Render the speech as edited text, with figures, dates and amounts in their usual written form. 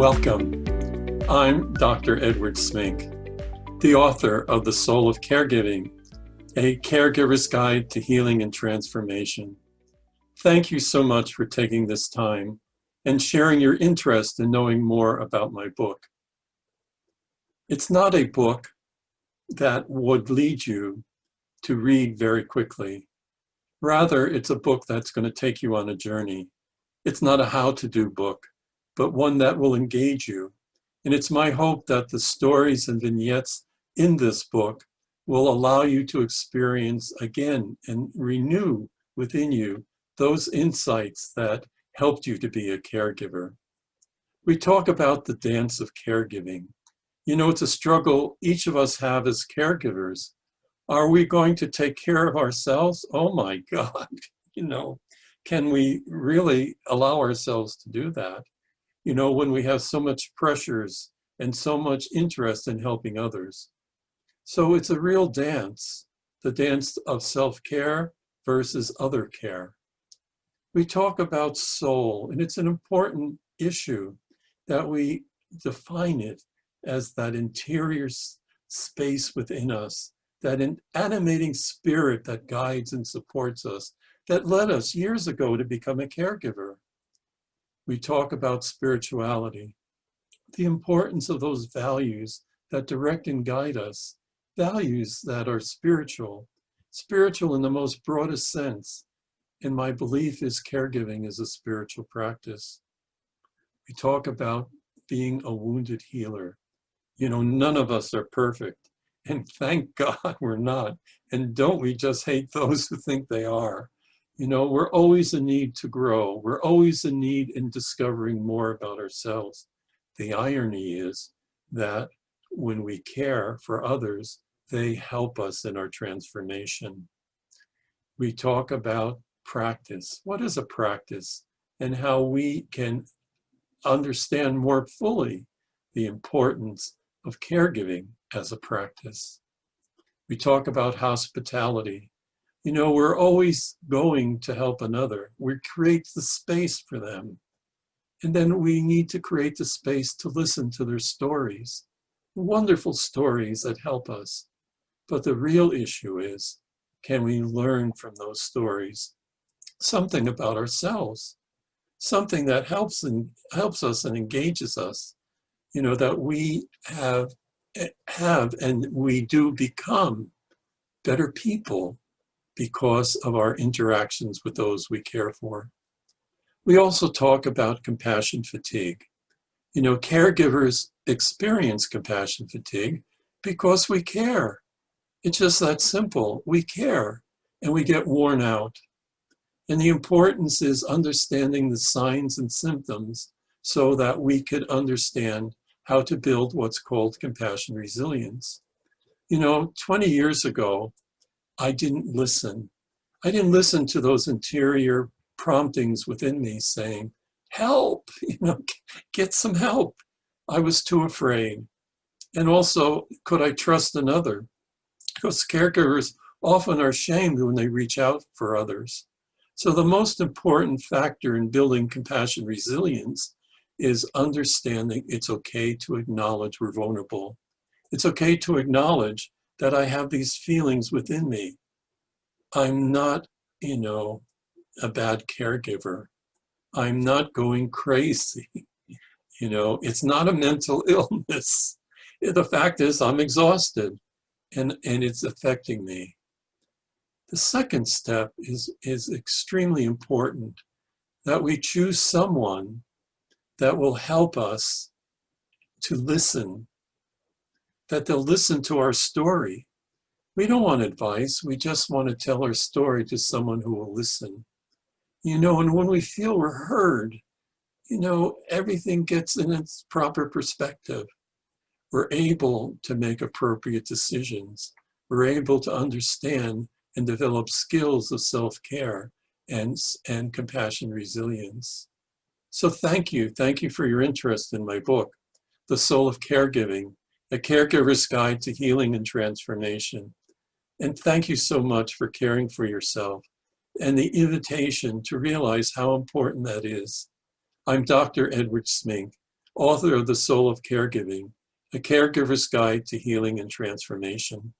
Welcome. I'm Dr. Edward Smink, the author of The Soul of Caregiving, a caregiver's guide to healing and transformation. Thank you so much for taking this time and sharing your interest in knowing more about my book. It's not a book that would lead you to read very quickly. Rather, it's a book that's going to take you on a journey. It's not a how-to-do book, but one that will engage you. And it's my hope that the stories and vignettes in this book will allow you to experience again and renew within you those insights that helped you to be a caregiver. We talk about the dance of caregiving. You know, it's a struggle each of us have as caregivers. Are we going to take care of ourselves? Oh my God, can we really allow ourselves to do that? When we have so much pressures and so much interest in helping others. So it's a real dance, the dance of self-care versus other care. We talk about soul, and it's an important issue that we define it as that interior space within us, that animating spirit that guides and supports us, that led us years ago to become a caregiver. We talk about spirituality, the importance of those values that direct and guide us, values that are spiritual in the most broadest sense. And my belief is caregiving is a spiritual practice. We talk about being a wounded healer. None of us are perfect, and thank God we're not. And don't we just hate those who think they are? We're always in need to grow. We're always in need in discovering more about ourselves. The irony is that when we care for others, they help us in our transformation. We talk about practice. What is a practice? And how we can understand more fully the importance of caregiving as a practice. We talk about hospitality. We're always going to help another. We create the space for them. And then we need to create the space to listen to their stories, wonderful stories that help us. But the real issue is, can we learn from those stories something about ourselves, something that helps us and engages us, that we have and we do become better people because of our interactions with those we care for. We also talk about compassion fatigue. Caregivers experience compassion fatigue because we care. It's just that simple. We care and we get worn out. And the importance is understanding the signs and symptoms so that we could understand how to build what's called compassion resilience. 20 years ago, I didn't listen. I didn't listen to those interior promptings within me saying, help, get some help. I was too afraid. And also, could I trust another? Because caregivers often are shamed when they reach out for others. So the most important factor in building compassion resilience is understanding it's okay to acknowledge we're vulnerable. It's okay to acknowledge that I have these feelings within me. I'm not, a bad caregiver. I'm not going crazy. It's not a mental illness. The fact is I'm exhausted and it's affecting me. The second step is extremely important, that we choose someone that will help us to listen, that they'll listen to our story. We don't want advice. We just want to tell our story to someone who will listen. And when we feel we're heard, everything gets in its proper perspective. We're able to make appropriate decisions. We're able to understand and develop skills of self-care and compassion resilience. So thank you. Thank you for your interest in my book, The Soul of Caregiving, a caregiver's guide to healing and transformation. And thank you so much for caring for yourself and the invitation to realize how important that is. I'm Dr. Edward Smink, author of The Soul of Caregiving, A Caregiver's Guide to Healing and Transformation.